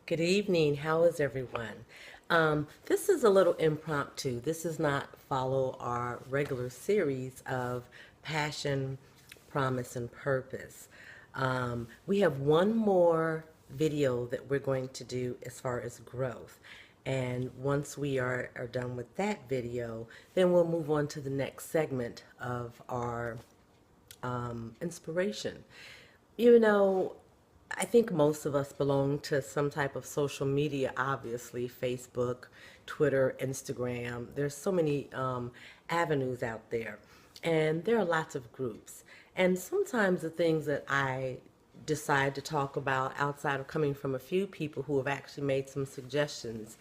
Good evening. How is everyone? This is a little impromptu. This is not follow our regular series of passion, promise, and purpose. We have one more video that we're going to do as far as growth. And once we are done with that video, then we'll move on to the next segment of our inspiration. You know, I think most of us belong to some type of social media, obviously, Facebook, Twitter, Instagram. There's so many avenues out there, and there are lots of groups. And sometimes the things that I decide to talk about outside of coming from a few people who have actually made some suggestions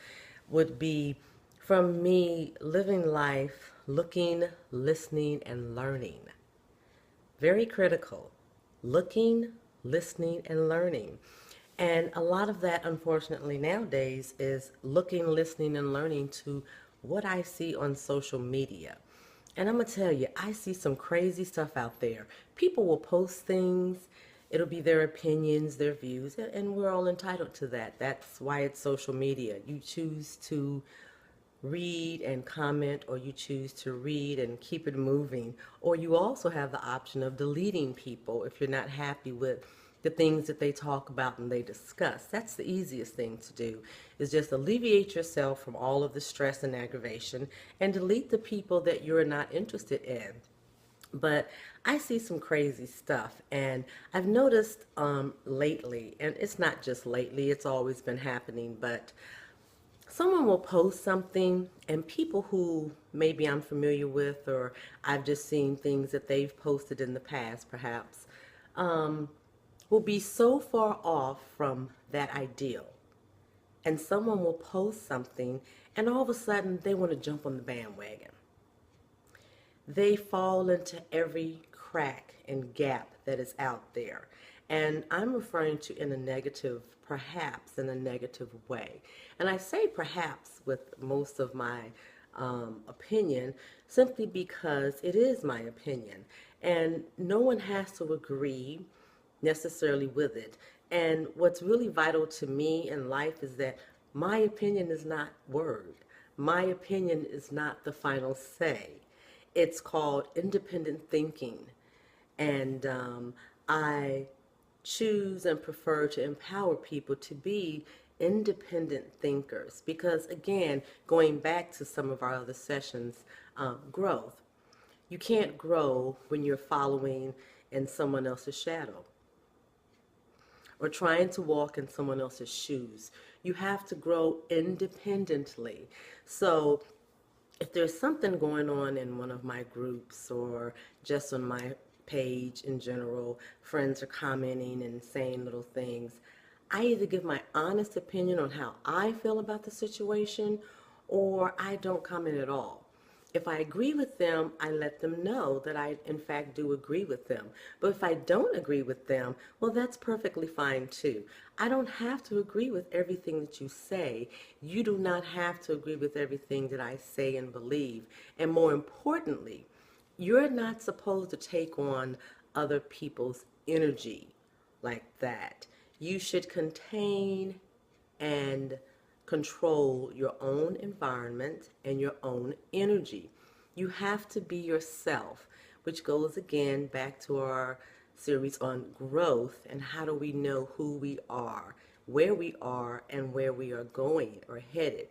would be from me living life, looking, listening, and learning. Very critical. Looking, listening, and learning. And a lot of that, unfortunately, nowadays is looking, listening, and learning to what I see on social media. And I'm going to tell you, I see some crazy stuff out there. People will post things, it'll be their opinions, their views, and we're all entitled to that. That's why it's social media. You choose to read and comment, or you choose to read and keep it moving, or you also have the option of deleting people if you're not happy with the things that they talk about and they discuss. That's the easiest thing to do, is just alleviate yourself from all of the stress and aggravation and delete the people that you're not interested in. But I see some crazy stuff, and I've noticed lately, and it's not just lately, it's always been happening, but someone will post something, and people who maybe I'm familiar with, or I've just seen things that they've posted in the past perhaps, will be so far off from that ideal. And someone will post something, and all of a sudden they want to jump on the bandwagon. They fall into every crack and gap that is out there. And I'm referring to in a negative, perhaps in a negative way. And I say perhaps with most of my opinion simply because it is my opinion. And no one has to agree necessarily with it. And what's really vital to me in life is that my opinion is not word. My opinion is not the final say. It's called independent thinking. And I choose and prefer to empower people to be independent thinkers because, again, going back to some of our other sessions, growth. You can't grow when you're following in someone else's shadow or trying to walk in someone else's shoes. You have to grow independently. So if there's something going on in one of my groups or just on my page in general, friends are commenting and saying little things, I either give my honest opinion on how I feel about the situation or I don't comment at all. If I agree with them, I let them know that I, in fact, do agree with them. But if I don't agree with them, well, that's perfectly fine too. I don't have to agree with everything that you say. You do not have to agree with everything that I say and believe. And more importantly, you're not supposed to take on other people's energy like that. You should contain and control your own environment and your own energy. You have to be yourself, which goes again back to our series on growth and how do we know who we are, and where we are going or headed.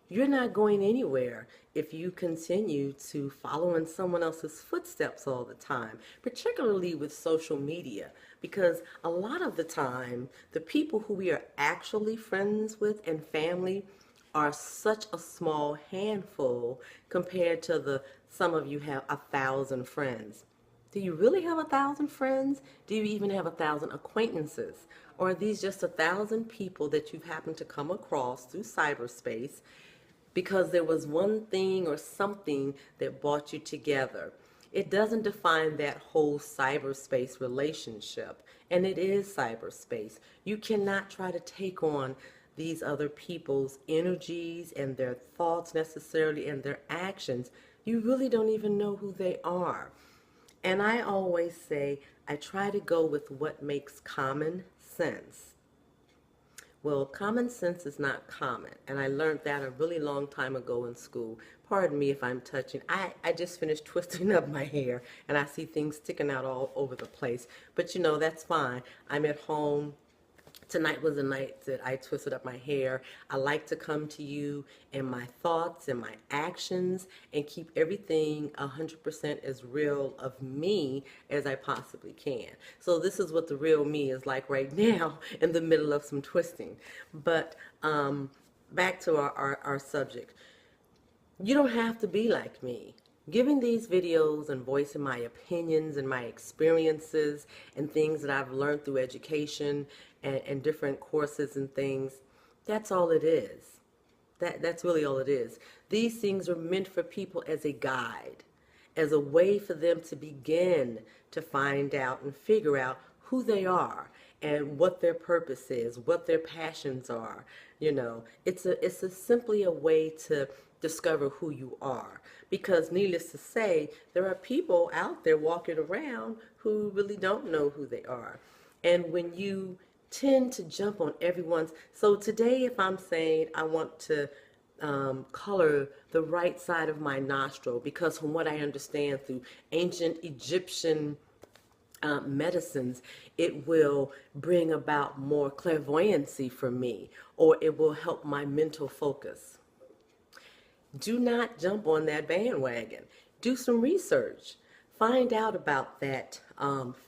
You're not going anywhere if you continue to follow in someone else's footsteps all the time, particularly with social media, because a lot of the time, the people who we are actually friends with and family are such a small handful compared to the some of you have 1,000 friends. Do you really have 1,000 friends? Do you even have 1,000 acquaintances? Or are these just 1,000 people that you've happened to come across through cyberspace because there was one thing or something that brought you together? It doesn't define that whole cyberspace relationship, and it is cyberspace. You cannot try to take on these other people's energies and their thoughts necessarily and their actions. You really don't even know who they are. And I always say I try to go with what makes common sense. Well, common sense is not common, and I learned that a really long time ago in school. Pardon me if I'm touching. I just finished twisting up my hair, and I see things sticking out all over the place. But you know, that's fine. I'm at home. Tonight was the night that I twisted up my hair. I like to come to you in my thoughts and my actions and keep everything 100% as real of me as I possibly can. So this is what the real me is like right now in the middle of some twisting. But back to our subject. You don't have to be like me. Giving these videos and voicing my opinions and my experiences and things that I've learned through education and different courses and things, that's all it is. That's really all it is. These things are meant for people as a guide, as a way for them to begin to find out and figure out who they are and what their purpose is, what their passions are. You know, it's simply a way to discover who you are. Because needless to say, there are people out there walking around who really don't know who they are. And when you tend to jump on everyone's, so today if I'm saying I want to color the right side of my nostril, because from what I understand through ancient Egyptian medicines, it will bring about more clairvoyancy for me, or it will help my mental focus. Do not jump on that bandwagon. Do some research. Find out about that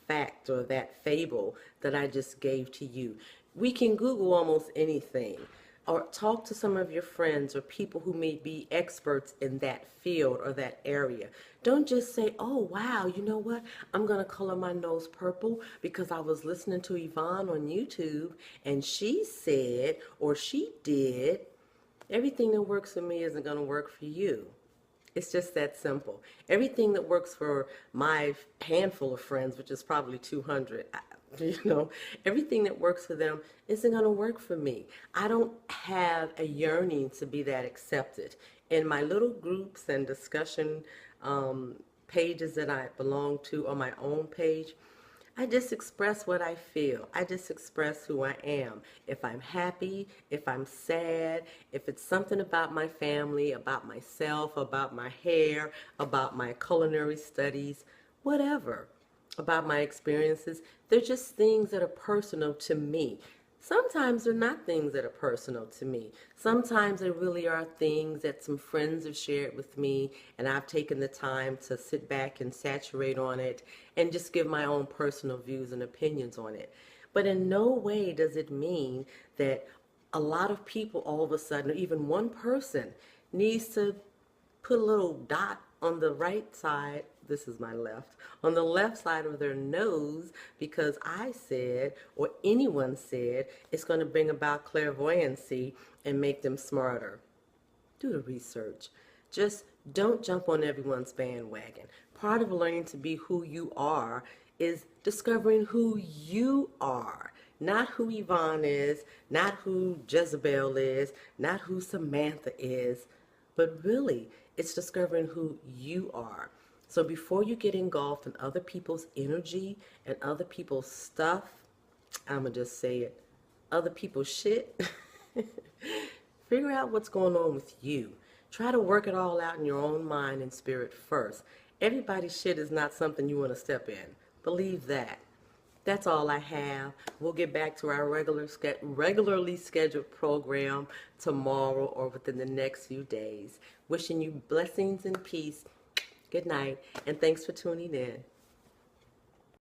fact or that fable that I just gave to you. We can Google almost anything, or talk to some of your friends or people who may be experts in that field or that area. Don't just say, oh, wow, you know what? I'm going to color my nose purple because I was listening to Yvonne on YouTube and she said, or she did. Everything that works for me isn't going to work for you. It's just that simple. Everything that works for my handful of friends, which is probably 200, you know, everything that works for them isn't going to work for me. I don't have a yearning to be that accepted. In my little groups and discussion pages that I belong to on my own page, I just express what I feel. I just express who I am. If I'm happy, if I'm sad, if it's something about my family, about myself, about my hair, about my culinary studies, whatever, about my experiences, they're just things that are personal to me. Sometimes they're not things that are personal to me. Sometimes they really are things that some friends have shared with me, and I've taken the time to sit back and saturate on it and just give my own personal views and opinions on it. But in no way does it mean that a lot of people all of a sudden, or even one person, needs to put a little dot on the right side, this is my left, on the left side of their nose because I said, or anyone said, it's going to bring about clairvoyancy and make them smarter. Do the research. Just don't jump on everyone's bandwagon. Part of learning to be who you are is discovering who you are. Not who Yvonne is, not who Jezebel is, not who Samantha is, but really, it's discovering who you are. So before you get engulfed in other people's energy and other people's stuff, I'm going to just say it, other people's shit, figure out what's going on with you. Try to work it all out in your own mind and spirit first. Everybody's shit is not something you want to step in. Believe that. That's all I have. We'll get back to our regularly scheduled program tomorrow or within the next few days. Wishing you blessings and peace. Good night, and thanks for tuning in.